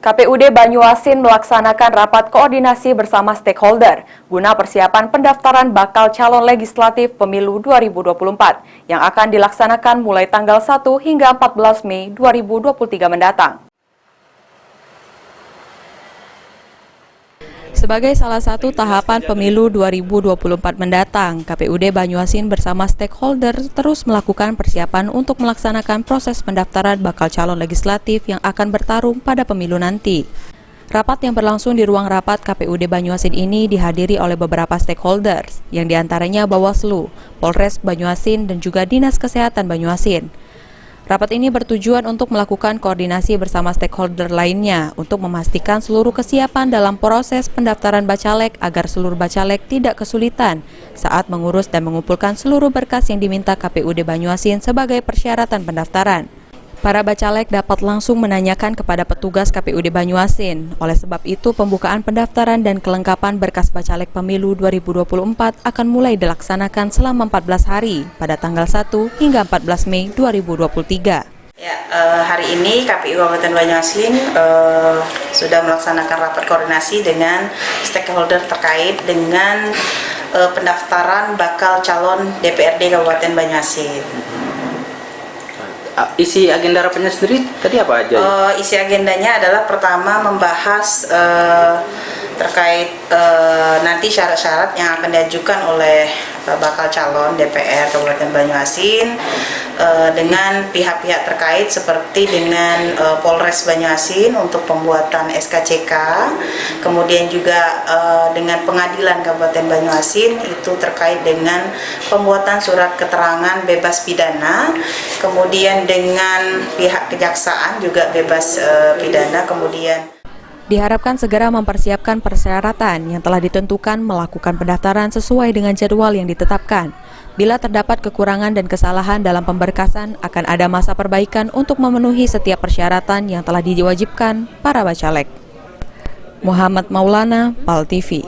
KPUD Banyuasin melaksanakan rapat koordinasi bersama stakeholder guna persiapan pendaftaran bakal calon legislatif pemilu 2024 yang akan dilaksanakan mulai tanggal 1 hingga 14 Mei 2023 mendatang. Sebagai salah satu tahapan pemilu 2024 mendatang, KPUD Banyuasin bersama stakeholder terus melakukan persiapan untuk melaksanakan proses pendaftaran bakal calon legislatif yang akan bertarung pada pemilu nanti. Rapat yang berlangsung di ruang rapat KPUD Banyuasin ini dihadiri oleh beberapa stakeholders, yang diantaranya Bawaslu, Polres Banyuasin, dan juga Dinas Kesehatan Banyuasin. Rapat ini bertujuan untuk melakukan koordinasi bersama stakeholder lainnya untuk memastikan seluruh kesiapan dalam proses pendaftaran bacalek agar seluruh bacalek tidak kesulitan saat mengurus dan mengumpulkan seluruh berkas yang diminta KPUD Banyuasin sebagai persyaratan pendaftaran. Para bacalek dapat langsung menanyakan kepada petugas KPUD Banyuasin. Oleh sebab itu, pembukaan pendaftaran dan kelengkapan berkas bacalek pemilu 2024 akan mulai dilaksanakan selama 14 hari pada tanggal 1 hingga 14 Mei 2023. Hari ini KPU Kabupaten Banyuasin sudah melaksanakan rapat koordinasi dengan stakeholder terkait dengan pendaftaran bakal calon DPRD Kabupaten Banyuasin. Isi agenda rapatnya sendiri tadi apa aja? Isi agendanya adalah pertama membahas terkait nanti syarat-syarat yang akan diajukan oleh bakal calon DPR Kabupaten Banyuasin dengan pihak-pihak terkait seperti dengan Polres Banyuasin untuk pembuatan SKCK, kemudian juga dengan Pengadilan Kabupaten Banyuasin itu terkait dengan pembuatan surat keterangan bebas pidana, kemudian dengan pihak kejaksaan juga bebas pidana, kemudian diharapkan segera mempersiapkan persyaratan yang telah ditentukan melakukan pendaftaran sesuai dengan jadwal yang ditetapkan. Bila terdapat kekurangan dan kesalahan dalam pemberkasan, akan ada masa perbaikan untuk memenuhi setiap persyaratan yang telah diwajibkan para bacalek. Muhammad Maulana, PAL TV.